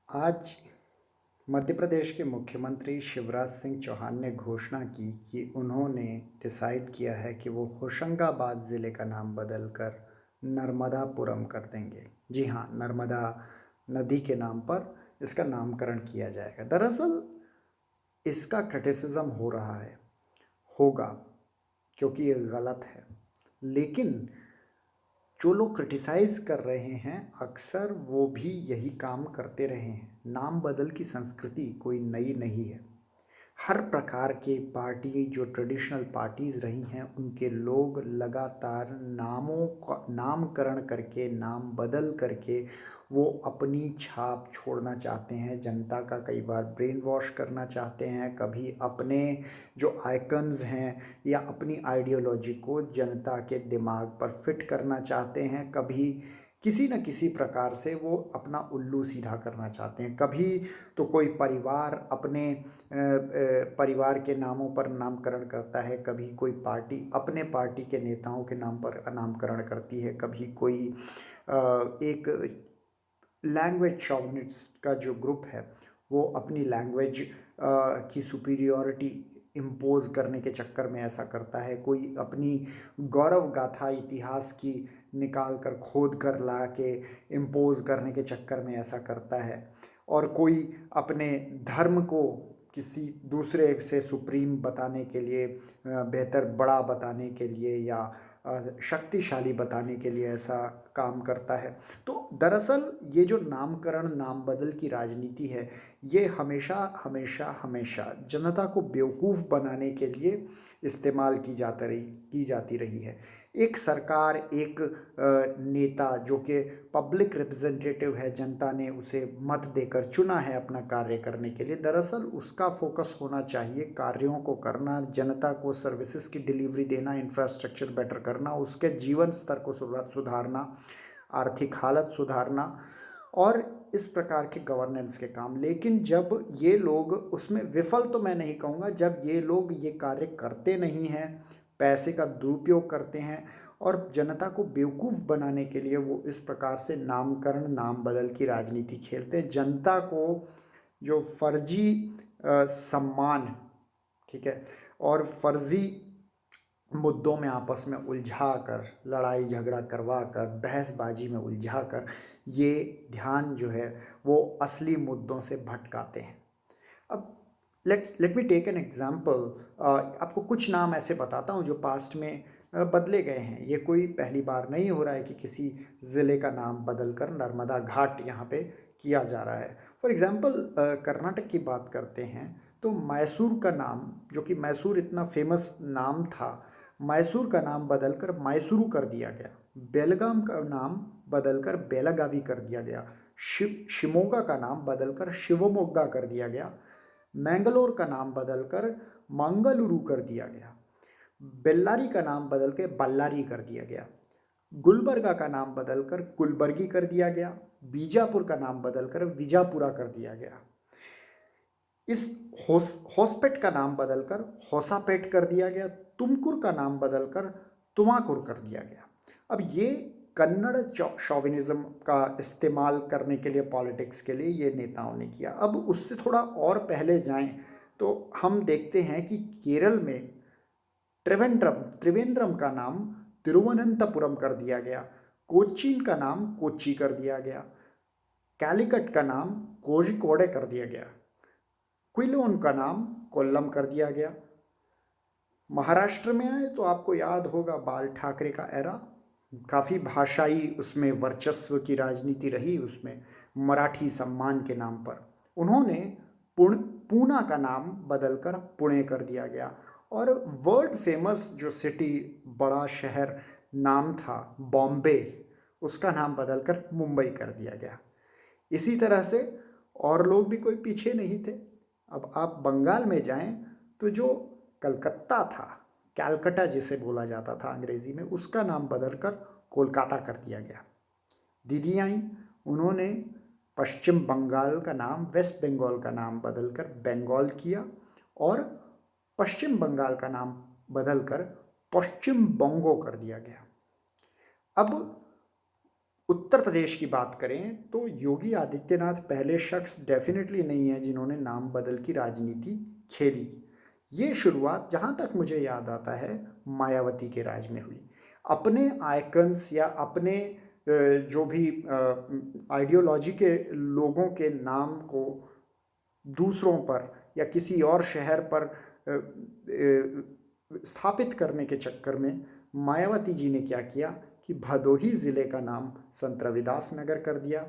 आज मध्य प्रदेश के मुख्यमंत्री शिवराज सिंह चौहान ने घोषणा की कि उन्होंने डिसाइड किया है कि वो होशंगाबाद ज़िले का नाम बदलकर नर्मदापुरम कर देंगे। जी हाँ, नर्मदा नदी के नाम पर इसका नामकरण किया जाएगा। दरअसल इसका क्रिटिसिज्म हो रहा है, होगा, क्योंकि ये गलत है। लेकिन जो लोग क्रिटिसाइज़ कर रहे हैं अक्सर वो भी यही काम करते रहे हैं। नाम बदल की संस्कृति कोई नई नहीं है। हर प्रकार के पार्टी जो ट्रेडिशनल पार्टीज़ रही हैं उनके लोग लगातार नामों का नामकरण करके, नाम बदल करके वो अपनी छाप छोड़ना चाहते हैं, जनता का कई बार ब्रेन वॉश करना चाहते हैं, कभी अपने जो आइकन्स हैं या अपनी आइडियोलॉजी को जनता के दिमाग पर फिट करना चाहते हैं, कभी किसी न किसी प्रकार से वो अपना उल्लू सीधा करना चाहते हैं। कभी तो कोई परिवार अपने परिवार के नामों पर नामकरण करता है, कभी कोई पार्टी अपने पार्टी के नेताओं के नाम पर नामकरण करती है, कभी कोई एक लैंग्वेज शॉविनिस्ट का जो ग्रुप है वो अपनी लैंग्वेज की सुपीरियॉरिटी इम्पोज करने के चक्कर में ऐसा करता है। कोई अपनी गौरव गाथा इतिहास की निकाल कर खोद कर ला के इम्पोज करने के चक्कर में ऐसा करता है, और कोई अपने धर्म को किसी दूसरे से सुप्रीम बताने के लिए, बेहतर बड़ा बताने के लिए या शक्तिशाली बताने के लिए ऐसा काम करता है। तो दरअसल ये जो नामकरण नाम बदल की राजनीति है ये हमेशा हमेशा हमेशा जनता को बेवकूफ़ बनाने के लिए इस्तेमाल की जाती रही है। एक सरकार, एक नेता जो कि पब्लिक रिप्रेजेंटेटिव है, जनता ने उसे मत देकर चुना है अपना कार्य करने के लिए, दरअसल उसका फोकस होना चाहिए कार्यों को करना, जनता को सर्विसेज की डिलीवरी देना, इंफ्रास्ट्रक्चर बेटर करना, उसके जीवन स्तर को सुधारना, आर्थिक हालत सुधारना और इस प्रकार के गवर्नेंस के काम। लेकिन जब ये लोग उसमें विफल, तो मैं नहीं कहूँगा, जब ये लोग ये कार्य करते नहीं हैं, पैसे का दुरुपयोग करते हैं और जनता को बेवकूफ़ बनाने के लिए वो इस प्रकार से नामकरण नाम बदल की राजनीति खेलते हैं, जनता को जो फर्जी सम्मान, ठीक है, और फर्जी मुद्दों में आपस में उलझा कर, लड़ाई झगड़ा करवा कर, बहसबाजी में उलझा कर ये ध्यान जो है वो असली मुद्दों से भटकाते हैं। अब let me take an example. आपको कुछ नाम ऐसे बताता हूँ जो पास्ट में बदले गए हैं। ये कोई पहली बार नहीं हो रहा है कि किसी ज़िले का नाम बदल कर नर्मदा घाट यहाँ पे किया जा रहा है। फॉर एग्ज़ाम्पल कर्नाटक की बात करते हैं तो मैसूर का नाम, जो कि मैसूर इतना फेमस नाम था, मैसूर का नाम बदलकर मैसूरू कर दिया गया। बेलगाम का नाम बदलकर बेलागावी कर दिया गया। शिमोगा का नाम बदलकर शिवमोग्गा कर दिया गया। मैंगलोर का नाम बदलकर मंगलुरु कर दिया गया। बेल्लारी का नाम बदल के बल्लारी कर दिया गया। गुलबर्गा का नाम बदलकर गुलबर्गी कर दिया गया। बीजापुर का नाम बदलकर विजापुरा कर दिया गया। इस होसपेट का नाम बदलकर होसापेट कर दिया गया। तुमकुर का नाम बदलकर तुमाकुर कर दिया गया। अब ये कन्नड़ शॉविनिज्म का इस्तेमाल करने के लिए, पॉलिटिक्स के लिए ये नेताओं ने किया। अब उससे थोड़ा और पहले जाएं तो हम देखते हैं कि केरल में त्रिवेंद्रम का नाम तिरुवनंतपुरम कर दिया गया। कोचीन का नाम कोच्चि कर दिया गया। कैलिकट का नाम कोझिकोडे कर दिया गया। क्विलोन का नाम कोल्लम कर दिया गया। महाराष्ट्र में आए तो आपको याद होगा बाल ठाकरे का एरा, काफ़ी भाषाई उसमें वर्चस्व की राजनीति रही। उसमें मराठी सम्मान के नाम पर उन्होंने पूना का नाम बदलकर पुणे कर दिया गया, और वर्ल्ड फेमस जो सिटी, बड़ा शहर नाम था बॉम्बे, उसका नाम बदलकर मुंबई कर दिया गया। इसी तरह से और लोग भी कोई पीछे नहीं थे। अब आप बंगाल में जाएं तो जो कलकत्ता था, कैलकटा जिसे बोला जाता था अंग्रेज़ी में, उसका नाम बदलकर कोलकाता कर दिया गया। दीदी आई, उन्होंने पश्चिम बंगाल का नाम, वेस्ट बंगाल का नाम बदलकर बंगाल किया, और पश्चिम बंगाल का नाम बदलकर पश्चिम बंगो कर दिया गया। अब उत्तर प्रदेश की बात करें तो योगी आदित्यनाथ पहले शख्स डेफिनेटली नहीं है जिन्होंने नाम बदल की राजनीति खेली। ये शुरुआत जहाँ तक मुझे याद आता है मायावती के राज में हुई। अपने आइकन्स या अपने जो भी आइडियोलॉजी के लोगों के नाम को दूसरों पर या किसी और शहर पर स्थापित करने के चक्कर में मायावती जी ने क्या किया कि भदोही ज़िले का नाम संत रविदास नगर कर दिया,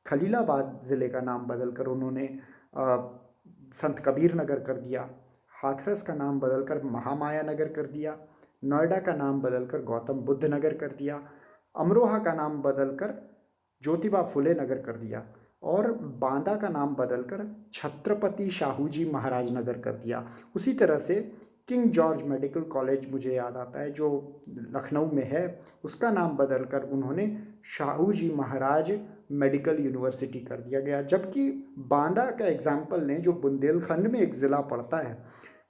खलीलाबाद ज़िले का नाम बदलकर उन्होंने संत कबीर नगर कर दिया, हाथरस का नाम बदलकर महामाया नगर कर दिया, नोएडा का नाम बदलकर गौतम बुद्ध नगर कर दिया, अमरोहा का नाम बदलकर ज्योतिबा फुले नगर कर दिया और बांदा का नाम बदलकर छत्रपति शाहू जी महाराज नगर कर दिया। उसी तरह से किंग जॉर्ज मेडिकल कॉलेज मुझे याद आता है जो लखनऊ में है, उसका नाम बदलकर उन्होंने शाहू जी महाराज मेडिकल यूनिवर्सिटी कर दिया गया। जबकि बांदा का एग्जाम्पल ने जो बुंदेलखंड में एक ज़िला पड़ता है,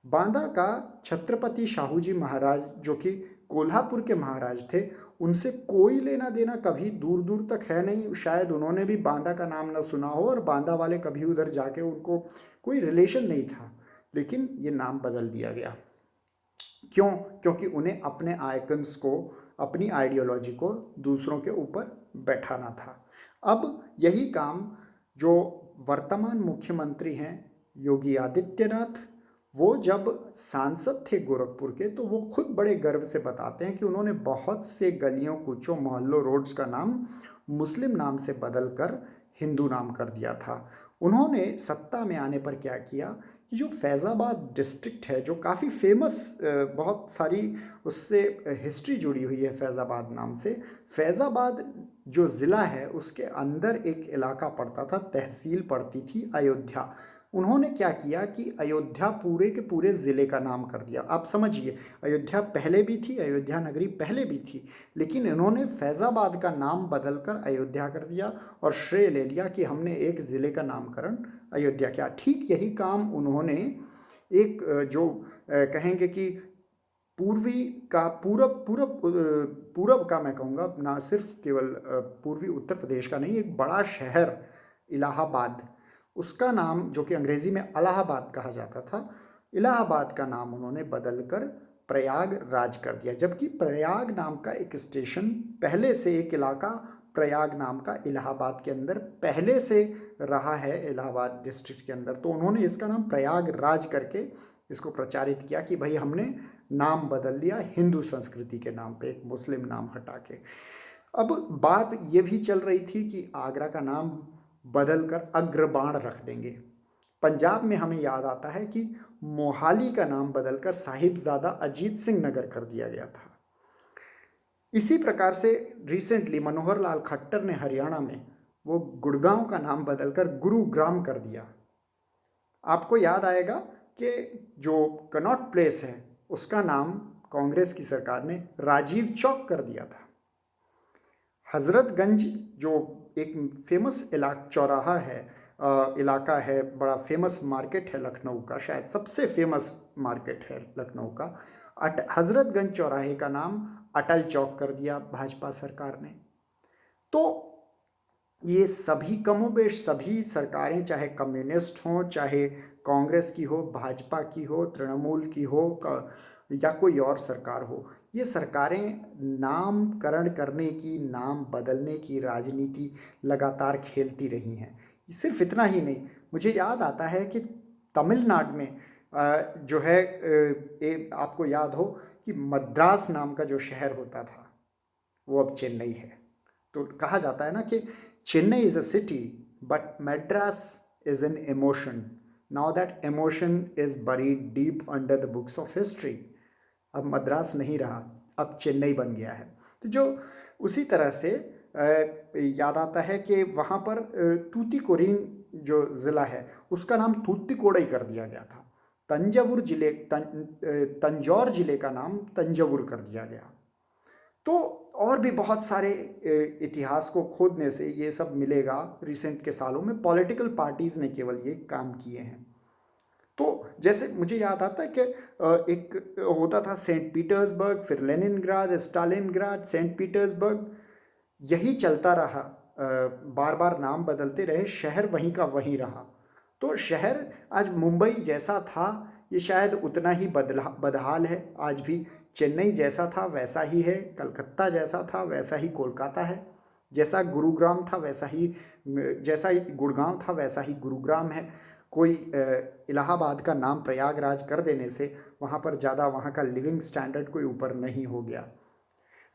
बांदा का छत्रपति शाहू जी महाराज जो कि कोल्हापुर के महाराज थे, उनसे कोई लेना देना कभी दूर दूर तक है नहीं। शायद उन्होंने भी बांदा का नाम ना सुना हो और बांदा वाले कभी उधर जाके उनको कोई रिलेशन नहीं था, लेकिन ये नाम बदल दिया गया। क्यों? क्योंकि उन्हें अपने आइकन्स को, अपनी आइडियोलॉजी को दूसरों के ऊपर बैठाना था। अब यही काम जो वर्तमान मुख्यमंत्री हैं योगी आदित्यनाथ, वो जब सांसद थे गोरखपुर के तो वो खुद बड़े गर्व से बताते हैं कि उन्होंने बहुत से गलियों, कूचों, मोहल्लों, रोड्स का नाम मुस्लिम नाम से बदल कर हिंदू नाम कर दिया था। उन्होंने सत्ता में आने पर क्या किया कि जो फैज़ाबाद डिस्ट्रिक्ट है, जो काफ़ी फेमस, बहुत सारी उससे हिस्ट्री जुड़ी हुई है फैज़ाबाद नाम से, फैज़ाबाद जो ज़िला है उसके अंदर एक इलाका पड़ता था, तहसील पड़ती थी अयोध्या। उन्होंने क्या किया कि अयोध्या पूरे के पूरे ज़िले का नाम कर दिया। आप समझिए, अयोध्या पहले भी थी, अयोध्या नगरी पहले भी थी, लेकिन इन्होंने फैज़ाबाद का नाम बदलकर अयोध्या कर दिया और श्रेय ले लिया कि हमने एक ज़िले का नामकरण अयोध्या किया। ठीक यही काम उन्होंने एक जो कहेंगे कि पूर्वी का पूरब का, मैं कहूँगा, ना सिर्फ केवल पूर्वी उत्तर प्रदेश का नहीं, एक बड़ा शहर इलाहाबाद, उसका नाम जो कि अंग्रेज़ी में इलाहाबाद कहा जाता था, इलाहाबाद का नाम उन्होंने बदलकर प्रयागराज कर दिया। जबकि प्रयाग नाम का एक स्टेशन पहले से, एक इलाका प्रयाग नाम का इलाहाबाद के अंदर पहले से रहा है, इलाहाबाद डिस्ट्रिक्ट के अंदर, तो उन्होंने इसका नाम प्रयागराज करके इसको प्रचारित किया कि भाई हमने नाम बदल लिया हिंदू संस्कृति के नाम पे, एक मुस्लिम नाम हटा के। अब बात ये भी चल रही थी कि आगरा का नाम बदलकर अग्रबाण रख देंगे। पंजाब में हमें याद आता है कि मोहाली का नाम बदलकर साहिबजादा अजीत सिंह नगर कर दिया गया था। इसी प्रकार से रिसेंटली मनोहर लाल खट्टर ने हरियाणा में वो गुड़गांव का नाम बदलकर गुरुग्राम कर दिया। आपको याद आएगा कि जो कनॉट प्लेस है उसका नाम कांग्रेस की सरकार ने राजीव चौक कर दिया था। हज़रतगंज जो एक फेमस चौराहा है, इलाका है, बड़ा फेमस मार्केट है लखनऊ का, शायद सबसे फेमस मार्केट है लखनऊ का, हज़रतगंज चौराहे का नाम अटल चौक कर दिया भाजपा सरकार ने। तो ये सभी कमोबेश सभी सरकारें, चाहे कम्युनिस्ट हों, चाहे कांग्रेस की हो, भाजपा की हो, तृणमूल की हो या कोई और सरकार हो, ये सरकारें नामकरण करने की, नाम बदलने की राजनीति लगातार खेलती रही हैं। सिर्फ इतना ही नहीं, मुझे याद आता है कि तमिलनाडु में जो है, आपको याद हो कि मद्रास नाम का जो शहर होता था वो अब चेन्नई है। तो कहा जाता है ना कि Chennai is a city but Madras is an emotion, now that emotion is buried deep under the books of history. अब मद्रास नहीं रहा, अब चेन्नई बन गया है। तो जो उसी तरह से याद आता है कि वहाँ पर तूतीकोरिन जो ज़िला है उसका नाम तूतीकोड़ई कर दिया गया था। तंजौर जिले का नाम तंजौर कर दिया गया। तो और भी बहुत सारे इतिहास को खोदने से ये सब मिलेगा। रिसेंट के सालों में पॉलिटिकल पार्टीज़ ने केवल ये काम किए हैं। तो जैसे मुझे याद आता है कि एक होता था सेंट पीटर्सबर्ग, फिर लेनिनग्राद, स्टालिनग्राद, सेंट पीटर्सबर्ग, यही चलता रहा, बार बार नाम बदलते रहे, शहर वहीं का वहीं रहा। तो शहर आज मुंबई जैसा था ये शायद उतना ही बदहाल है आज भी। चेन्नई जैसा था वैसा ही है, कलकत्ता जैसा था वैसा ही कोलकाता है, जैसा गुरुग्राम था वैसा ही, जैसा ही गुड़गांव था वैसा ही गुरुग्राम है। कोई इलाहाबाद का नाम प्रयागराज कर देने से वहाँ पर ज़्यादा वहाँ का लिविंग स्टैंडर्ड कोई ऊपर नहीं हो गया।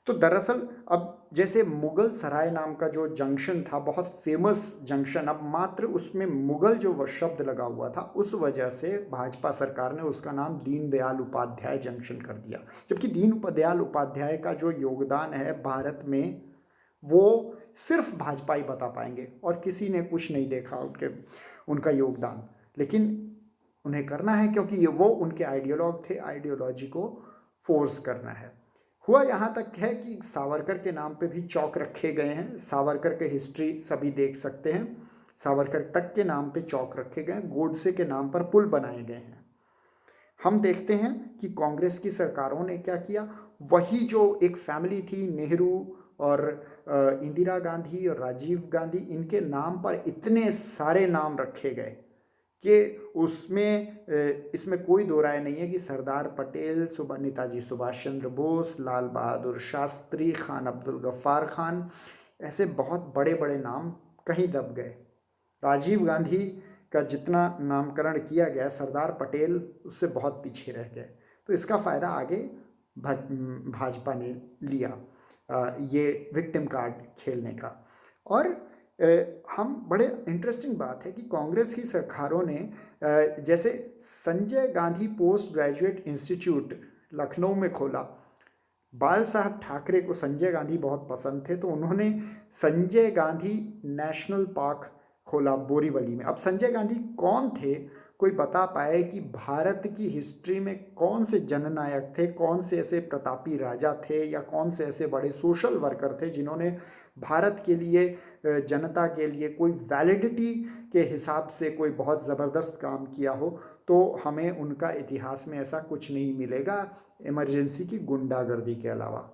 तो दरअसल अब जैसे मुगल सराय नाम का जो जंक्शन था, बहुत फेमस जंक्शन, अब मात्र उसमें मुगल जो वह शब्द लगा हुआ था उस वजह से भाजपा सरकार ने उसका नाम दीनदयाल उपाध्याय जंक्शन कर दिया। जबकि दीनदयाल उपाध्याय का जो योगदान है भारत में वो सिर्फ भाजपा ही बता पाएंगे, और किसी ने कुछ नहीं देखा उनका योगदान। लेकिन उन्हें करना है क्योंकि ये वो उनके आइडियोलॉग थे, आइडियोलॉजी को फोर्स करना है। हुआ यहाँ तक है कि सावरकर के नाम पे भी चौक रखे गए हैं। सावरकर के हिस्ट्री सभी देख सकते हैं। सावरकर तक के नाम पे चौक रखे गए हैं, गोडसे के नाम पर पुल बनाए गए हैं। हम देखते हैं कि कांग्रेस की सरकारों ने क्या किया, वही जो एक फैमिली थी, नेहरू और इंदिरा गांधी और राजीव गांधी, इनके नाम पर इतने सारे नाम रखे गए कि इसमें कोई दो राय नहीं है कि सरदार पटेल, नेताजी सुभाष चंद्र बोस, लाल बहादुर शास्त्री, खान अब्दुल गफ्फार खान, ऐसे बहुत बड़े बड़े नाम कहीं दब गए। राजीव गांधी का जितना नामकरण किया गया, सरदार पटेल उससे बहुत पीछे रह गए। तो इसका फ़ायदा आगे भाजपा ने लिया, ये विक्टिम कार्ड खेलने का। और हम बड़े इंटरेस्टिंग बात है कि कांग्रेस की सरकारों ने जैसे Sanjay Gandhi post graduate institute Lucknow में खोला। बाल साहब ठाकरे को संजय गांधी बहुत पसंद थे, तो उन्होंने संजय गांधी नेशनल पार्क खोला बोरीवली में। अब संजय गांधी कौन थे, कोई बता पाए कि भारत की हिस्ट्री में कौन से जननायक थे, कौन से ऐसे प्रतापी राजा थे, या कौन से ऐसे बड़े सोशल वर्कर थे जिन्होंने भारत के लिए, जनता के लिए कोई वैलिडिटी के हिसाब से कोई बहुत ज़बरदस्त काम किया हो। तो हमें उनका इतिहास में ऐसा कुछ नहीं मिलेगा इमरजेंसी की गुंडागर्दी के अलावा।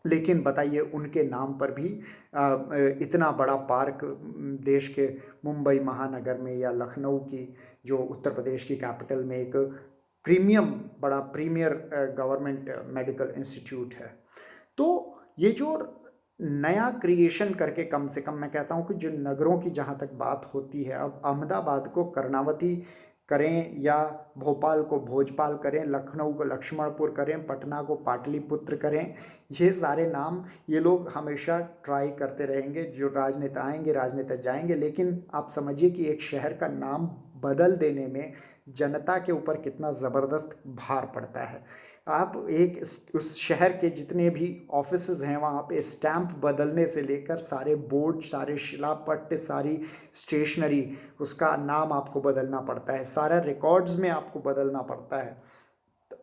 लेकिन बताइए, उनके नाम पर भी इतना बड़ा पार्क देश के मुंबई महानगर में, या लखनऊ की जो उत्तर प्रदेश की कैपिटल में एक बड़ा प्रीमियर गवर्नमेंट मेडिकल इंस्टीट्यूट है। तो ये जो नया क्रिएशन करके, कम से कम मैं कहता हूँ कि जो नगरों की जहाँ तक बात होती है, अब अहमदाबाद को कर्णावती करें या भोपाल को भोजपाल करें, लखनऊ को लक्ष्मणपुर करें, पटना को पाटलिपुत्र करें, ये सारे नाम ये लोग हमेशा ट्राई करते रहेंगे। जो राजनेता आएंगे, राजनेता जाएंगे, लेकिन आप समझिए कि एक शहर का नाम बदल देने में जनता के ऊपर कितना ज़बरदस्त भार पड़ता है। आप उस शहर के जितने भी ऑफिसेज हैं वहाँ पे स्टैंप बदलने से लेकर सारे बोर्ड, सारे शिलापट्ट, सारी स्टेशनरी, उसका नाम आपको बदलना पड़ता है, सारा रिकॉर्ड्स में आपको बदलना पड़ता है,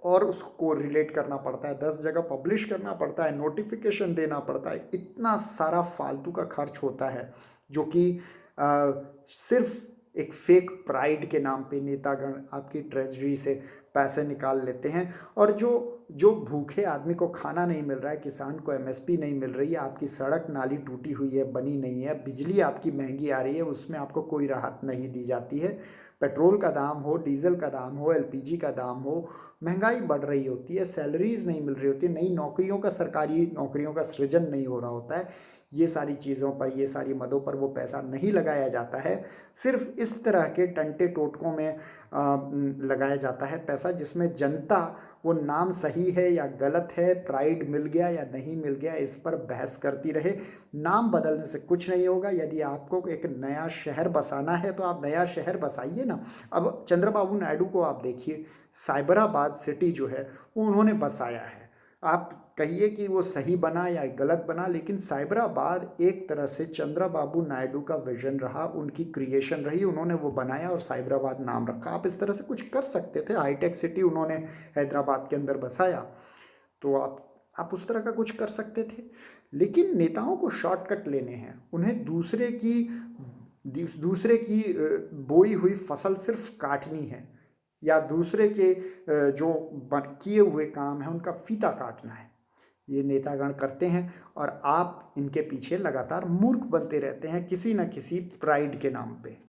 और उसको रिलेट करना पड़ता है, 10 जगह पब्लिश करना पड़ता है, नोटिफिकेशन देना पड़ता है। इतना सारा फालतू का खर्च होता है जो कि सिर्फ एक फेक प्राइड के नाम पे नेतागण आपकी ट्रेजरी से पैसे निकाल लेते हैं। और जो जो भूखे आदमी को खाना नहीं मिल रहा है, किसान को एमएसपी नहीं मिल रही है, आपकी सड़क नाली टूटी हुई है, बनी नहीं है, बिजली आपकी महंगी आ रही है, उसमें आपको कोई राहत नहीं दी जाती है, पेट्रोल का दाम हो, डीजल का दाम हो, एलपीजी का दाम हो, महंगाई बढ़ रही होती है, सैलरीज नहीं मिल रही होती, नई नौकरियों का, सरकारी नौकरियों का सृजन नहीं हो रहा होता है, ये सारी चीज़ों पर, ये सारी मदों पर वो पैसा नहीं लगाया जाता है। सिर्फ इस तरह के टंटे टोटकों में लगाया जाता है पैसा, जिसमें जनता वो नाम सही है या गलत है, प्राइड मिल गया या नहीं मिल गया, इस पर बहस करती रहे। नाम बदलने से कुछ नहीं होगा। यदि आपको एक नया शहर बसाना है तो आप नया शहर बसाइए ना। अब चंद्रबाबू नायडू को आप देखिए, साइबराबाद सिटी जो है वो उन्होंने बसाया है। आप कहिए कि वो सही बना या गलत बना, लेकिन साइबराबाद एक तरह से चंद्रबाबू नायडू का विजन रहा, उनकी क्रिएशन रही, उन्होंने वो बनाया और साइबराबाद नाम रखा। आप इस तरह से कुछ कर सकते थे। हाईटेक सिटी उन्होंने हैदराबाद के अंदर बसाया, तो आप उस तरह का कुछ कर सकते थे। लेकिन नेताओं को शॉर्टकट लेने हैं, उन्हें दूसरे की बोई हुई फसल सिर्फ काटनी है, या दूसरे के जो किए हुए काम है उनका फीता काटना है। ये नेतागण करते हैं और आप इनके पीछे लगातार मूर्ख बनते रहते हैं किसी न किसी प्राइड के नाम पे।